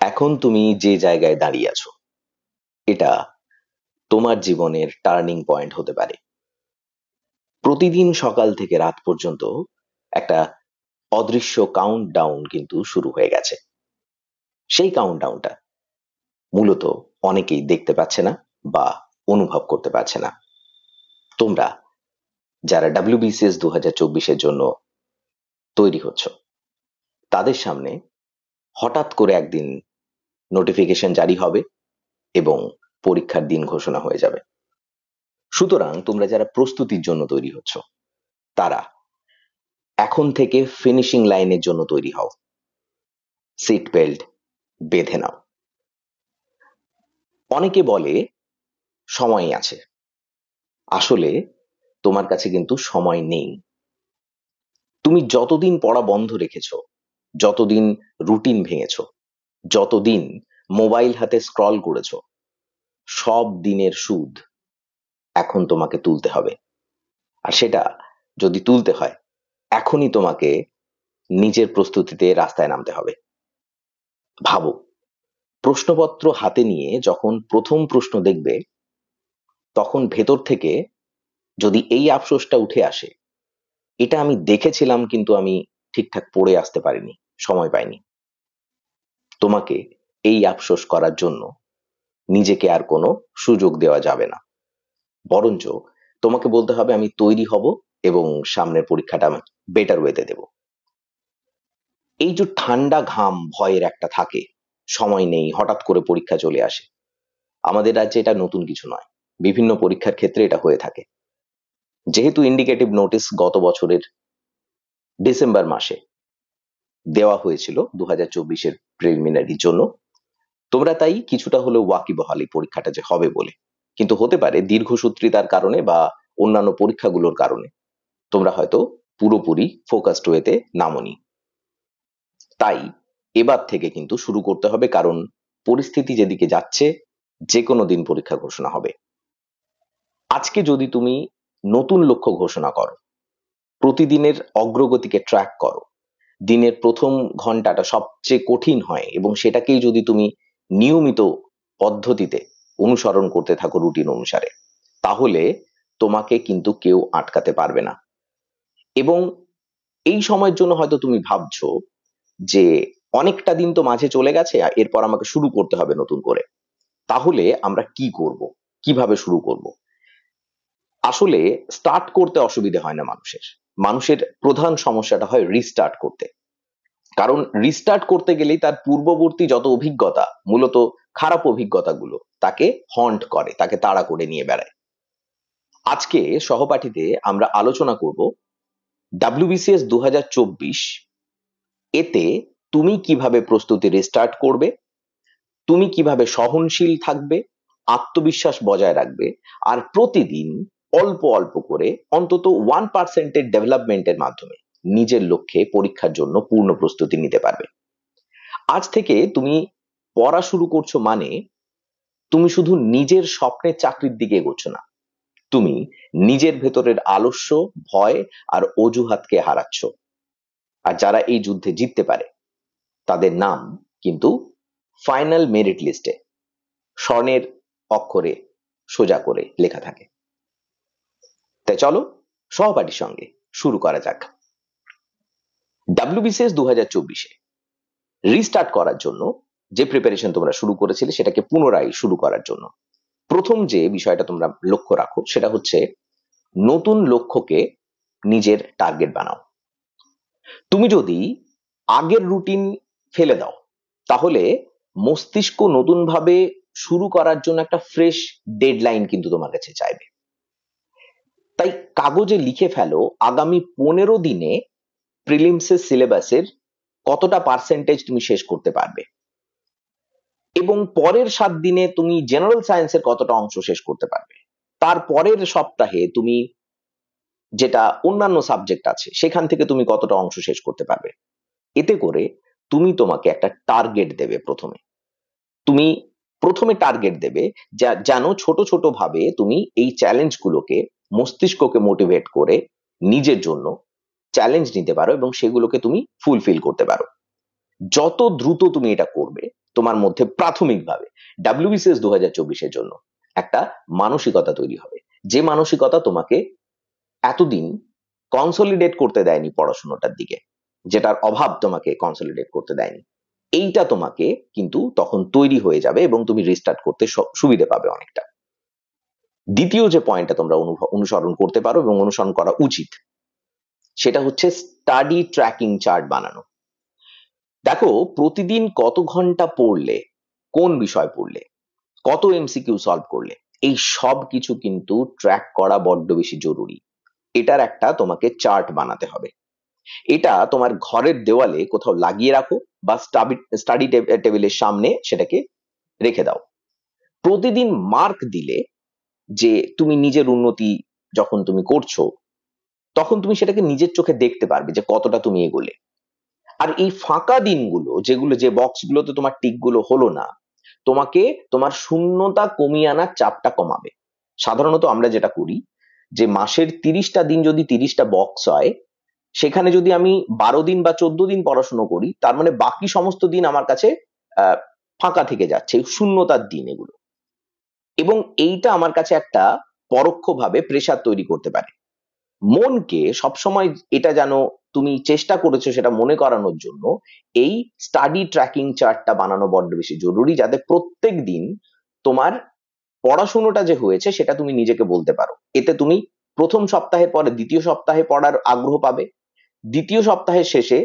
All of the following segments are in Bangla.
এখন তুমি যে জায়গায় দাঁড়িয়ে আছো এটা তোমার জীবনের টার্নিং পয়েন্ট হতে পারে। প্রতিদিন সকাল থেকে রাত পর্যন্ত একটা অদৃশ্য কাউন্টডাউন কিন্তু শুরু হয়ে গেছে। সেই কাউন্টডাউনটা মূলত অনেকেই দেখতে পাচ্ছে না বা অনুভব করতে পারছে না। তোমরা যারা WBCS 2024-এর জন্য তৈরি হচ্ছ, তাদের সামনে হঠাৎ করে একদিন নোটিফিকেশন জারি হবে এবং পরীক্ষার দিন ঘোষণা হয়ে যাবে। সুতরাং তোমরা যারা প্রস্তুতির জন্য তৈরি হচ্ছ, তারা এখন থেকে ফিনিশিং লাইনের জন্য তৈরি হও। সিট বেল্ট বেঁধে নাও। অনেকে বলে সময় আছে, আসলে তোমার কাছে কিন্তু সময় নেই। তুমি যতদিন পড়া বন্ধ রেখেছো, যতদিন রুটিন ভেঙেছো, যতদিন মোবাইল হাতে স্ক্রল করেছো, সব দিনের সুদ এখন তোমাকে তুলতে হবে। আর সেটা যদি তুলতে হয়, এখনই তোমাকে নিজের প্রস্তুতিতে রাস্তায় নামতে হবে। ভাবো, প্রশ্নপত্র হাতে নিয়ে যখন প্রথম প্রশ্ন দেখবে, তখন ভেতর থেকে যদি এই আফসোসটা উঠে আসে, এটা আমি দেখেছিলাম কিন্তু আমি ঠিকঠাক পড়ে আসতে পারিনি, সময় পাইনি, তোমাকে এই আফসোস করার জন্য নিজেকে আর কোনো সুযোগ দেওয়া যাবে না। বরঞ্চ তোমাকে বলতে হবে আমি তৈরি হব এবং সামনের পরীক্ষাটা আমি বেটার ওয়েতে দেব। এই যে ঠান্ডা ঘাম ভয়ের একটা থাকে, সময় নেই, হঠাৎ করে পরীক্ষা চলে আসে, আমাদের রাজ্যে এটা নতুন কিছু নয়, বিভিন্ন পরীক্ষার ক্ষেত্রে এটা হয়ে থাকে। যেহেতু ইন্ডিকেটিভ নোটিশ গত বছরের ডিসেম্বর মাসে দেওয়া হয়েছিল 2024-এর প্রিলিমিনারির জন্য, তোমরা তাই কিছুটা হলেও ওয়াকিবহাল এই পরীক্ষাটা যে হবে বলে। কিন্তু হতে পারে দীর্ঘসূত্রিতার কারণে বা অন্যান্য পরীক্ষাগুলোর কারণে তোমরা হয়তো পুরোপুরি ফোকাসড ওয়েতে নামোনি। তাই এবার থেকে কিন্তু শুরু করতে হবে, কারণ পরিস্থিতি যেদিকে যাচ্ছে যে কোনো দিন পরীক্ষা ঘোষণা হবে। আজকে যদি তুমি নতুন লক্ষ্য ঘোষণা করো, প্রতিদিনের অগ্রগতিকে ট্র্যাক করো, দিনের প্রথম ঘন্টাটা সবচেয়ে কঠিন হয় এবং সেটাকেই যদি তুমি নিয়মিত পদ্ধতিতে অনুসরণ করতে থাকো রুটিন অনুসারে, তাহলে তোমাকে কিন্তু কেউ আটকাতে পারবে না। এবং এই সময়ের জন্য হয়তো তুমি ভাবছো যে অনেকটা দিন তো মাঝে চলে গেছে, এরপর আমাকে শুরু করতে হবে নতুন করে। তাহলে আমরা কি করব, কিভাবে শুরু করব? আসলে স্টার্ট করতে অসুবিধা হয় না মানুষের। মানুষের প্রধান সমস্যাটা হয় রিস্টার্ট করতে। কারণ রিস্টার্ট করতে গেলেই তার পূর্ববর্তী যত অভিজ্ঞতা, মূলত খারাপ অভিজ্ঞতাগুলো তাকে হন্ট করে, তাকে তাড়া করে নিয়ে বেড়ায়। আজকে সহপাঠীতে আমরা আলোচনা করব WBCS 2024, এতে তুমি কিভাবে প্রস্তুতি রিস্টার্ট করবে, তুমি কিভাবে সহনশীল থাকবে, আত্মবিশ্বাস বজায় রাখবে, আর প্রতিদিন অল্প অল্প করে অন্তত 1% ডেভেলপমেন্টের মাধ্যমে নিজের লক্ষ্যে পরীক্ষার জন্য পূর্ণ প্রস্তুতি নিতে পারবে। আজ থেকে তুমি পড়া শুরু করছো মানে তুমি শুধু নিজের স্বপ্নের চাকরির দিকে এগোচ্ছ না, তুমি নিজের ভেতরের আলস্য, ভয় আর অজুহাতকে হারাচ্ছ। আর যারা এই যুদ্ধে জিততে পারে তাদের নাম কিন্তু ফাইনাল মেরিট লিস্টে স্বর্ণের অক্ষরে সোজা করে লেখা থাকে। তাই চলো সহপাঠীর সঙ্গে শুরু করা যাক। WBCS 2024-এ রিস্টার্ট করার জন্য যে প্রিপারেশন তোমরা শুরু করেছিলে সেটাকে পুনরায় শুরু করার জন্য প্রথম যে বিষয়টা তোমরা লক্ষ্য রাখো সেটা হচ্ছে নতুন লক্ষ্যকে নিজের টার্গেট বানাও। তুমি যদি আগের রুটিন ফেলে দাও, তাহলে মস্তিষ্ক নতুন ভাবে শুরু করার জন্য একটা ফ্রেশ ডেডলাইন কিন্তু তোমার কাছে চাইবে। তাই কাগজে লিখে ফেলো আগামী 15 দিনে প্রিলিমসের সিলেবাসের কতটা পার্সেন্টেজ তুমি শেষ করতে পারবে, এবং পরের 7 দিনে তুমি জেনারেল সায়েন্সের কতটা অংশ শেষ করতে পারবে। তার পরের সপ্তাহে তুমি যেটা অন্যান্য সাবজেক্ট আছে সেখান থেকে তুমি কতটা অংশ শেষ করতে পারবে। এতে করে তুমি তোমাকে একটা টার্গেট দেবে। তুমি প্রথমে টার্গেট দেবে যেন ছোট ছোট ভাবে তুমি এই চ্যালেঞ্জগুলোকে মস্তিষ্ককে মোটিভেট করে নিজের জন্য চ্যালেঞ্জ নিতে পারো এবং সেগুলোকে তুমি ফুলফিল করতে পারো। যত দ্রুত তুমি এটা করবে তোমার মধ্যে প্রাথমিকভাবে WBCS 2024-এর জন্য একটা মানসিকতা তৈরি হবে, যে মানসিকতা তোমাকে এতদিন কনসলিডেট করতে দেয়নি পড়াশোনাটার দিকে, যেটার অভাব তোমাকে কনসলিডেট করতে দেয়নি, এইটা তোমাকে কিন্তু তখন তৈরি হয়ে যাবে এবং তুমি রিস্টার্ট করতে সুবিধে পাবে অনেকটা। দ্বিতীয় যে পয়েন্টটা তোমরা অনুসরণ করতে পারো এবং অনুসরণ করা উচিত, সেটা হচ্ছে স্টাডি ট্র্যাকিং চার্ট বানানো। দেখো, প্রতিদিন কত ঘন্টা পড়লে, কোন বিষয় পড়লে, কত MCQ সলভ করলে, এই সব কিছু কিন্তু ট্র্যাক করা বড্ড বেশি জরুরি। এটার একটা তোমাকে চার্ট বানাতে হবে। এটা তোমার ঘরের দেওয়ালে কোথাও লাগিয়ে রাখো বা স্টাডি টেবিলের সামনে সেটাকে রেখে দাও। প্রতিদিন মার্ক দিলে যে তুমি নিজের উন্নতি যখন তুমি করছো, তখন তুমি সেটাকে নিজের চোখে দেখতে পারবে যে কতটা তুমি এগোলে। আর এই ফাঁকা দিনগুলো, যেগুলো যে বক্সগুলোতে তোমার টিকগুলো হলো না, তোমাকে তোমার শূন্যতা কমিয়ে আনার চাপটা কমাবে। সাধারণত আমরা যেটা করি, যে মাসের 30টা দিন যদি 30টা বক্স হয়, সেখানে যদি আমি 12 দিন বা 14 দিন পড়াশোনা করি, তার মানে বাকি সমস্ত দিন আমার কাছে ফাঁকা থেকে যাচ্ছে, শূন্যতার দিন এগুলো। এবং এইটা আমার কাছে একটা পরোক্ষভাবে প্রেসার তৈরি করতে পারে। মনকে সবসময় এটা যেন তুমি চেষ্টা করেছো সেটা মনে করানোর জন্য এই স্টাডি ট্র্যাকিং চার্টটা বানানো বড্ড বেশি জরুরি, যাতে প্রত্যেক দিন তোমার পড়াশোনাটা যে হয়েছে সেটা তুমি নিজেকে বলতে পারো। এতে তুমি প্রথম সপ্তাহের পরে দ্বিতীয় সপ্তাহে পড়ার আগ্রহ পাবে, দ্বিতীয় সপ্তাহের শেষে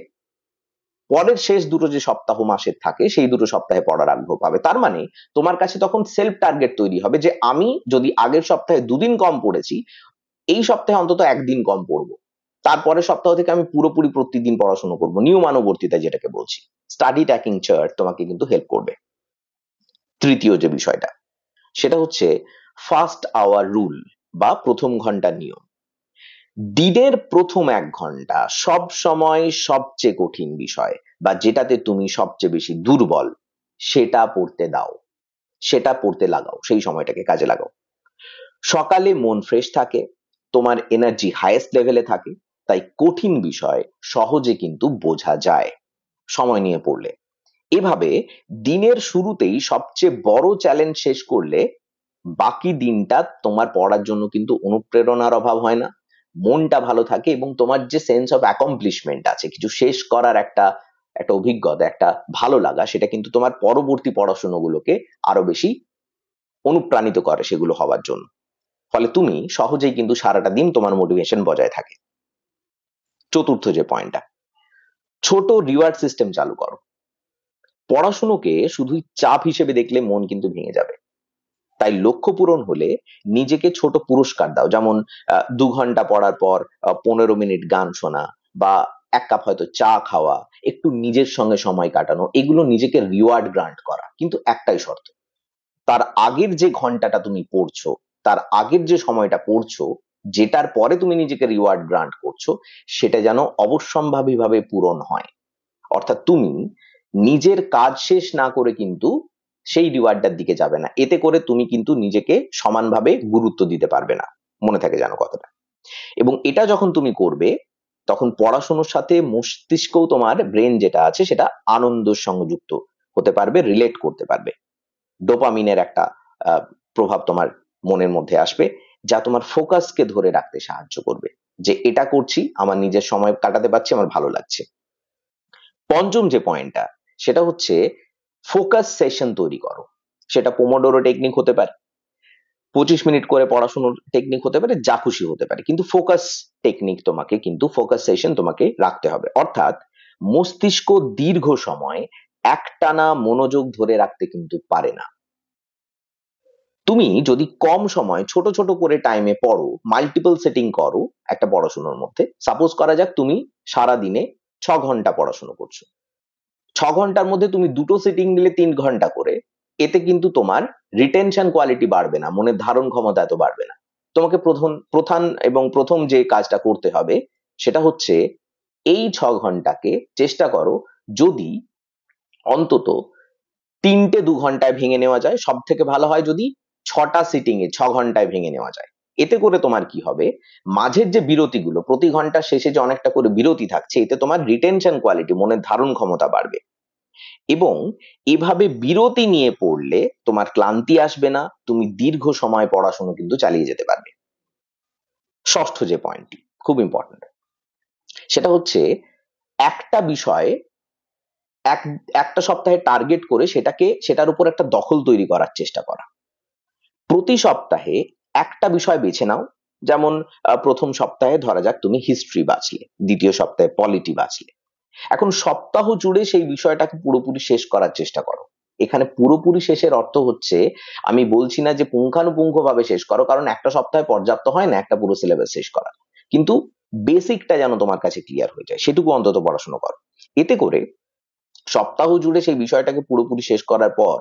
পরের শেষ দুটো যে সপ্তাহ মাসের থাকে সেই দুটো সপ্তাহে পড়ার আগ্রহ পাবে। তার মানে তোমার কাছে তখন সেলফ টার্গেট তৈরি হবে যে আমি যদি আগের সপ্তাহে 2 দিন কম পড়েছি, এই সপ্তাহে অন্তত 1 দিন কম পড়বো, তারপরের সপ্তাহ থেকে আমি পুরোপুরি প্রতিদিন পড়াশোনা করবো, নিয়মানুবর্তিতা যেটাকে বলছি। স্টাডি ট্র্যাকিং চার্ট তোমাকে কিন্তু হেল্প করবে। তৃতীয় যে বিষয়টা, সেটা হচ্ছে ফার্স্ট আওয়ার রুল বা প্রথম ঘন্টার নিয়ম। দিনের প্রথম 1 ঘন্টা সব সময় সবচেয়ে কঠিন বিষয় বা যেটাতে তুমি সবচেয়ে বেশি দুর্বল, সেটা পড়তে দাও, সেটা পড়তে লাগাও, সেই সময়টাকে কাজে লাগাও। সকালে মন ফ্রেশ থাকে, তোমার এনার্জি হাইয়েস্ট লেভেলে থাকে, তাই কঠিন বিষয় সহজে কিন্তু বোঝা যায় সময় নিয়ে পড়লে। এভাবে দিনের শুরুতেই সবচেয়ে বড় চ্যালেঞ্জ শেষ করলে বাকি দিনটা তোমার পড়ার জন্য কিন্তু অনুপ্রেরণার অভাব হয় না, মনটা ভালো থাকে এবং তোমার যে সেন্স অফ অ্যাকমপ্লিশমেন্ট আছে, কিছু শেষ করার একটা একটা অভিজ্ঞতা, একটা ভালো লাগা, সেটা কিন্তু তোমার পরবর্তী পড়াশোনাগুলোকে আরো বেশি অনুপ্রাণিত করে সেগুলো হওয়ার জন্য। ফলে তুমি সহজেই কিন্তু সারাটা দিন তোমার মোটিভেশন বজায় থাকে। চতুর্থ যে পয়েন্টটা, ছোট রিওয়ার্ড সিস্টেম চালু করো। পড়াশুনোকে শুধুই চাপ হিসেবে দেখলে মন কিন্তু ভেঙে যাবে, তাই লক্ষ্য পূরণ হলে নিজেকে ছোট পুরস্কার দাও। যেমন 2 ঘন্টা পড়ার পর 15 মিনিট গান শোনা বা 1 কাপ হয়তো চা খাওয়া, একটু নিজের সঙ্গে সময় কাটানো, এগুলো নিজেকে রিওয়ার্ড গ্রান্ট করা, কিন্তু একটাই শর্ত, তার আগের যে ঘন্টাটা তুমি পড়ছো, তার আগের যে সময়টা পড়ছো, যেটার পরে তুমি নিজেকে রিওয়ার্ড গ্রান্ট করছো, সেটা যেন অবশ্যম্ভাবীভাবে পূরণ হয়। অর্থাৎ তুমি নিজের কাজ শেষ না করে কিন্তু সেই রিওয়ার্ডটার দিকে যাবে না, এতে করে তুমি কিন্তু নিজেকে সমানভাবে গুরুত্ব দিতে পারবে না, মনে থাকে যেন কথাটা। এবং এটা যখন তুমি করবে, তখন পড়াশোনার সাথে মস্তিষ্কও, তোমার ব্রেন যেটা আছে সেটা আনন্দের সঙ্গে যুক্ত হতে পারবে, রিলেট করতে পারবে। ডোপামিনের একটা প্রভাব তোমার মনের মধ্যে আসবে, যা তোমার ফোকাসকে ধরে রাখতে সাহায্য করবে, যে এটা করছি, আমার নিজের সময় কাটাতে পারছি, আমার ভালো লাগছে। পঞ্চম যে পয়েন্টটা, সেটা হচ্ছে ফোকাস সেশন তৈরি করো। সেটা পোমোডোরো টেকনিক হতে পারে, 25 মিনিট করে পড়াশোনার টেকনিক হতে পারে, যা খুশি হতে পারে, কিন্তু ফোকাস টেকনিক তোমাকে কিন্তু ফোকাস সেশন তোমাকে রাখতে হবে। অর্থাৎ মস্তিষ্ক দীর্ঘ সময় একটানা মনোযোগ ধরে রাখতে কিন্তু পারে না। তুমি যদি কম সময় ছোট ছোট করে টাইমে পড়ো, মাল্টিপল সেটিং করো একটা পড়াশোনার মধ্যে, সাপোজ করা যাক তুমি সারা দিনে 6 ঘন্টা পড়াশোনা করছো, 6 ঘন্টার মধ্যে তুমি দুটো সিটিং নিলে 3 ঘন্টা করে, এতে কিন্তু তোমার রিটেনশন কোয়ালিটি বাড়বে না, মনের ধারণ ক্ষমতা এত বাড়বে না। তোমাকে প্রথম যে কাজটা করতে হবে, সেটা হচ্ছে এই 6 ঘন্টাকে চেষ্টা করো যদি অন্তত 2 ঘন্টায় ভেঙে নেওয়া যায়, সব থেকে ভালো হয় যদি 6টা সিটিং এ 6 ঘন্টায় ভেঙে নেওয়া যায়। এতে করে তোমার কি হবে, মাঝের যে বিরতিগুলো, প্রতি ঘন্টা শেষে যে অনেকটা করে বিরতি থাকছে, এতে তোমার রিটেনশন কোয়ালিটি, মনের ধারণ ক্ষমতা বাড়বে। এবং এভাবে বিরতি নিয়ে পড়লে তোমার ক্লান্তি আসবে না, তুমি দীর্ঘ সময় পড়াশোনা কিন্তু চালিয়ে যেতে পারবে। ষষ্ঠ যে পয়েন্টটি খুব ইম্পর্টেন্ট, সেটা হচ্ছে একটা বিষয় এক একটা সপ্তাহে টার্গেট করে সেটার উপর একটা দখল তৈরি করার চেষ্টা করা। প্রতি সপ্তাহে একটা বিষয় বেছে নাও। যেমন প্রথম সপ্তাহে ধরা যাক তুমি হিস্ট্রি বাছলে, দ্বিতীয় সপ্তাহে পলিটি বাছলে। এখন সপ্তাহ জুড়ে সেই বিষয়টাকে পুরোপুরি শেষ করার চেষ্টা করো। এখানে পুরোপুরি শেষের অর্থ হচ্ছে, আমি বলছি না যে পুঙ্খানুপুঙ্খ ভাবে শেষ করো, কারণ একটা সপ্তাহে পর্যাপ্ত হয় না একটা পুরো সিলেবাস শেষ করা, কিন্তু বেসিকটা যেন তোমার কাছে ক্লিয়ার হয়ে যায় সেটুকু অন্তত পড়াশোনা করো। এতে করে সপ্তাহ জুড়ে সেই বিষয়টাকে পুরোপুরি শেষ করার পর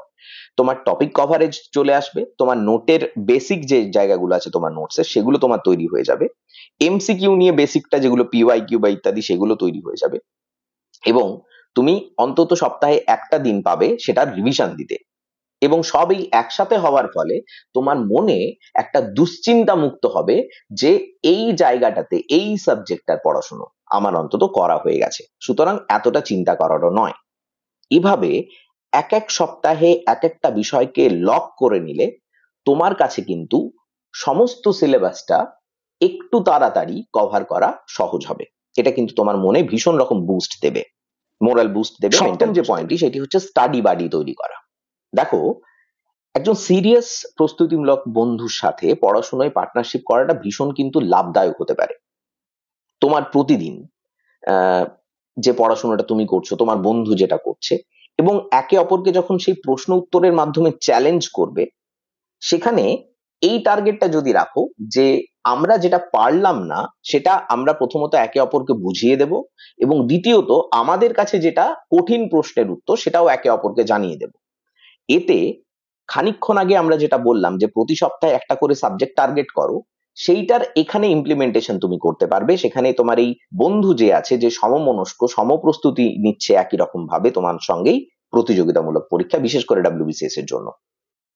তোমার টপিক কভারেজ চলে আসবে, তোমার নোটের বেসিক যে জায়গাগুলো আছে তোমার নোটসে সেগুলো তোমার তৈরি হয়ে যাবে, এমসিকিউ নিয়ে বেসিকটা যেগুলো পিওয়াইকিউ বা ইত্যাদি সেগুলো তৈরি হয়ে যাবে, এবং তুমি অন্তত সপ্তাহে একটা দিন পাবে সেটার রিভিশন দিতে। এবং সবই একসাথে হওয়ার ফলে তোমার মনে একটা দুশ্চিন্তা মুক্ত হবে যে এই জায়গাটাতে এই সাবজেক্টটার পড়াশোনা আমার অন্তত করা হয়ে গেছে, সুতরাং এতটা চিন্তা করারও নয়। এভাবে এক এক সপ্তাহে এক একটা বিষয়কে লক করে নিলে তোমার কাছে কিন্তু সমস্ত সিলেবাসটা একটু তাড়াতাড়ি কভার করা সহজ হবে। এটা কিন্তু তোমার মনে ভীষণ রকম বুস্ট দেবে, মোরাল বুস্ট দেবে। সপ্তম যে পয়েন্টটি সেটি হচ্ছে স্টাডি বাডি তৈরি করা। দেখো, একজন সিরিয়াস প্রস্তুতিমূলক বন্ধুর সাথে পড়াশোনায় পার্টনারশিপ করাটা ভীষণ কিন্তু লাভদায়ক হতে পারে। তোমার প্রতিদিন আহ যে পড়াশোনাটা তুমি করছো, তোমার বন্ধু যেটা করছে, এবং একে অপরকে যখন সেই প্রশ্ন উত্তরের মাধ্যমে চ্যালেঞ্জ করবে, সেখানে এই টার্গেটটা যদি রাখো যে আমরা যেটা পারলাম না সেটা আমরা প্রথমত একে অপরকে বুঝিয়ে দেব, এবং দ্বিতীয়ত আমাদের কাছে যেটা কঠিন প্রশ্নের উত্তর সেটাও একে অপরকে জানিয়ে দেব। এতে খানিকক্ষণ আগে আমরা যেটা বললাম যে প্রতি সপ্তাহে একটা করে সাবজেক্ট টার্গেট করো, সেইটার এখানে ইমপ্লিমেন্টেশন তুমি করতে পারবে। সেখানে তোমার এই বন্ধু যে আছে, যে সমমনস্ক সমপ্রস্তুতি নিচ্ছে একই রকম ভাবে তোমার সঙ্গেই প্রতিযোগিতামূলক পরীক্ষা, বিশেষ করে ডাব্লিউবিসিএস এর জন্য,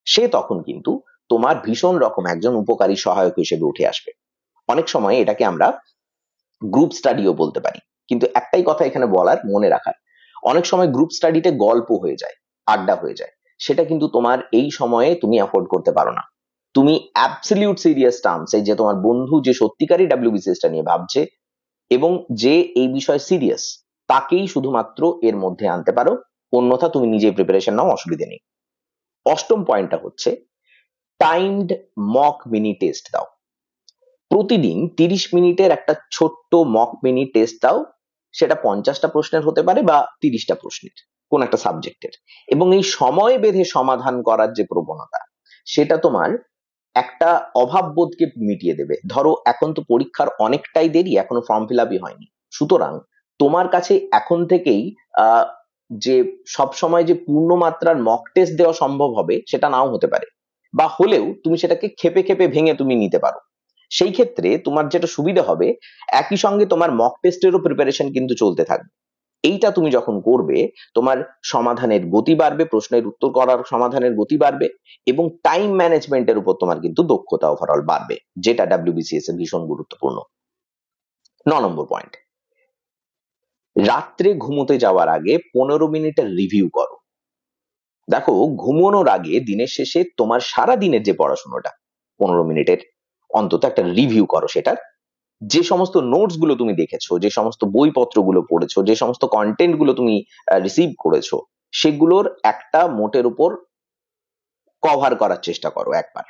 সে তখন কিন্তু তোমার ভীষণ রকম একজন উপকারী সহায়ক হিসেবে উঠে আসবে। অনেক সময় এটাকে আমরা গ্রুপ স্টাডিও বলতে পারি, কিন্তু একটাই কথা এখানে বলার, মনে রাখার, অনেক সময় গ্রুপ স্টাডিতে গল্প হয়ে যায়, আড্ডা হয়ে যায়, সেটা কিন্তু তোমার এই সময়ে তুমি অ্যাফোর্ড করতে পারো না। তুমি অ্যাবসলিউট সিরিয়াস টার্মসে, যে তোমার বন্ধু যে সত্যিকারই ডাব্লিউবিসিএস টা নিয়ে ভাবছে এবং যে এই বিষয়ে সিরিয়াস, তাকেই শুধুমাত্র এর মধ্যে আনতে পারো, অন্যথা তুমি নিজেই প্রিপারেশন নাও, অসুবিধে নেই। অষ্টম পয়েন্টটা হচ্ছে টাইমড মক মিনি টেস্ট দাও। প্রতিদিন 30 মিনিটের একটা ছোট্ট মক মিনি টেস্ট দাও, সেটা 50টা প্রশ্নের হতে পারে বা 30টা প্রশ্নের, কোন একটা সাবজেক্টের। এবং এই সময় বেঁধে সমাধান করার যে প্রবণতা, সেটা তোমার একটা অভাববোধকে মিটিয়ে দেবে। ধরো এখন তো পরীক্ষার অনেকটাই দেরি, এখনো ফর্ম ফিল আপই হয়নি, সুতরাং তোমার কাছে এখন থেকেই আহ যে সব সময় যে পূর্ণ মাত্রার মক টেস্ট দেওয়া সম্ভব হবে সেটা নাও হতে পারে, বা হলেও তুমি সেটাকে খেপে খেপে ভেঙে তুমি নিতে পারো। সেই ক্ষেত্রে তোমার যেটা সুবিধা হবে, একই সঙ্গে তোমার মক টেস্টেরও প্রিপারেশন কিন্তু চলতে থাকবে। এইটা তুমি যখন করবে, তোমার সমাধানের গতি বাড়বে, প্রশ্নের উত্তর করার সমাধানের গতি বাড়বে, এবং টাইম ম্যানেজমেন্টের উপর তোমার কিন্তু দক্ষতা ওভারঅল বাড়বে, যেটা ডাব্লিউবিসিএস এর ভীষণ গুরুত্বপূর্ণ। 9 নম্বর পয়েন্ট, রাত্রে ঘুমোতে যাওয়ার আগে 15 মিনিটের রিভিউ করো। দেখো, ঘুমানোর আগে দিনের শেষে তোমার সারা দিনের যে পড়াশোনাটা 15 মিনিটের অন্তত একটা রিভিউ করো। সেটার যে সমস্ত নোটস গুলো তুমি দেখেছো, যে সমস্ত বইপত্রগুলো পড়েছো, যে সমস্ত কন্টেন্ট গুলো তুমি রিসিভ করেছো, সেগুলোর একটা মোটের উপর কভার করার চেষ্টা করো একবার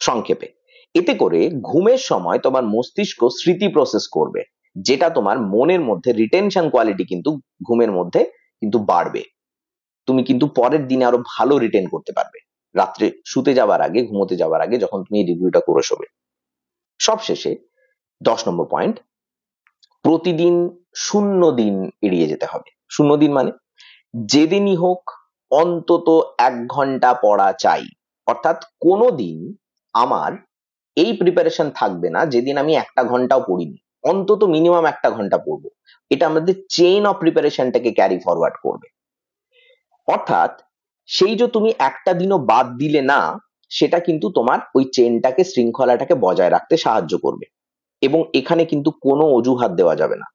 সংক্ষেপে। এতে করে ঘুমের সময় তোমার মস্তিষ্ক স্মৃতি প্রসেস করবে, যেটা তোমার মনের মধ্যে রিটেনশন কোয়ালিটি কিন্তু ঘুমের মধ্যে কিন্তু বাড়বে। তুমি কিন্তু পরের দিনে আরো ভালো রিটেন করতে পারবে রাত্রে শুতে যাওয়ার আগে, ঘুমোতে যাওয়ার আগে যখন তুমি এই রিভিউটা করে শোবে। সবশেষে 10 নম্বর পয়েন্ট, প্রতিদিন 0 দিন এড়িয়ে যেতে হবে। 0 দিন মানে যেদিনই হোক অন্তত 1 ঘন্টা পড়া চাই। অর্থাৎ কোনোদিন আমার এই প্রিপারেশন থাকবে না যেদিন আমি 1 ঘন্টাও পড়িনি, অন্তত মিনিমাম 1 ঘন্টা পড়বো। এটা আমাদের চেইন অফ প্রিপারেশনটাকে ক্যারি ফরওয়ার্ড করবে। অর্থাৎ সেই যে তুমি একটা দিনও বাদ দিলে না, সেটা কিন্তু তোমার ওই চেইনটাকে, শৃঙ্খলাটাকে বজায় রাখতে সাহায্য করবে। এবং এখানে কিন্তু কোনো অজুহাত দেওয়া যাবে না।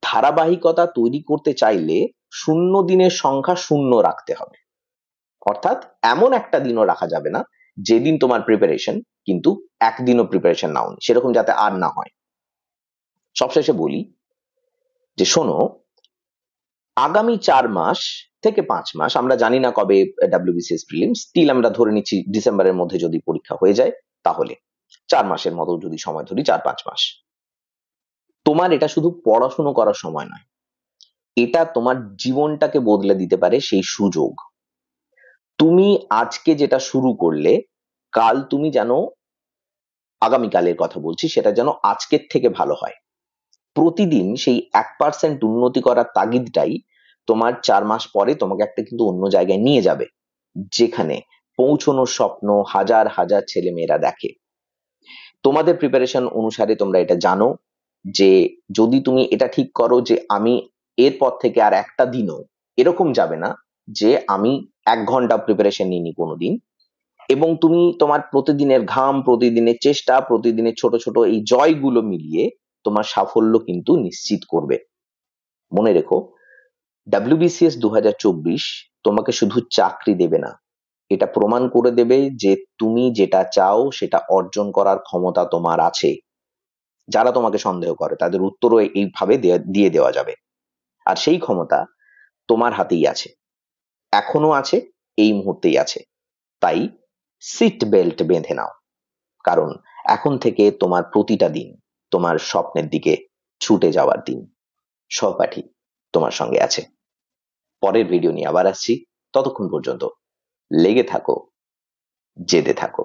ধারাবাহিকতা তৈরি করতে চাইলে শূন্য দিনের সংখ্যা শূন্য রাখতে হবে, অর্থাৎ এমন একটা দিনও রাখা যাবে না যেদিন তোমার প্রিপারেশন কিন্তু একদিনও প্রিপারেশন নাওনি, সেরকম যাতে আর না হয়। সবশেষে বলি যে শোনো, আগামী 4 মাস থেকে 5 মাস, আমরা জানি না কবে WBCS প্রিলিমস, স্টিল আমরা ধরে নিচ্ছি ডিসেম্বরের মধ্যে যদি পরীক্ষা হয়ে যায়, তাহলে 4 মাসের মতো যদি সময় ধরি, 4-5 মাস, তোমার এটা শুধু পড়াশুনো করার সময় নয়, এটা তোমার জীবনটাকে বদলে দিতে পারে সেই সুযোগ। তুমি আজকে যেটা শুরু করলে, কাল তুমি যেন, আগামীকালের কথা বলছি, সেটা যেন আজকের থেকে ভালো হয়। প্রতিদিন সেই 1% উন্নতি করার তাগিদটাই তোমার 4 মাস পরে তোমাকে একটা কিন্তু অন্য জায়গায় নিয়ে যাবে, যেখানে পৌঁছানোর স্বপ্ন হাজার হাজার ছেলে মেয়েরা দেখে। তোমাদের প্রিপারেশন অনুসারে তোমরা এটা জানো যে যদি তুমি এটা ঠিক করো যে আমি এরপর থেকে আর একটা দিনও এরকম যাবে না যে আমি 1 ঘন্টা প্রিপারেশন নিইনি কোনোদিন, এবং তুমি তোমার প্রতিদিনের ঘাম, প্রতিদিনের চেষ্টা, প্রতিদিনের ছোট ছোট এই জয়গুলো মিলিয়ে তোমার সাফল্য কিন্তু নিশ্চিত করবে। মনে রেখো, WBCS 2024 তোমাকে শুধু চাকরি দেবে না, এটা প্রমাণ করে দেবে যে তুমি যেটা চাও সেটা অর্জন করার ক্ষমতা তোমার আছে। যারা তোমাকে সন্দেহ করে তাদের উত্তরও এইভাবে দিয়ে দেওয়া যাবে। আর সেই ক্ষমতা তোমার হাতেই আছে, এখনো আছে, এই মুহূর্তেই আছে। তাই সিট বেল্ট বেঁধে নাও, কারণ এখন থেকে তোমার প্রতিটা দিন তোমার স্বপ্নের দিকে ছুটে যাওয়ার দিন। সহপাঠী তোমার সঙ্গে আছে। পরের ভিডিও নিয়ে আবার আসছি, ততক্ষণ পর্যন্ত লেগে থাকো, জেদে থাকো।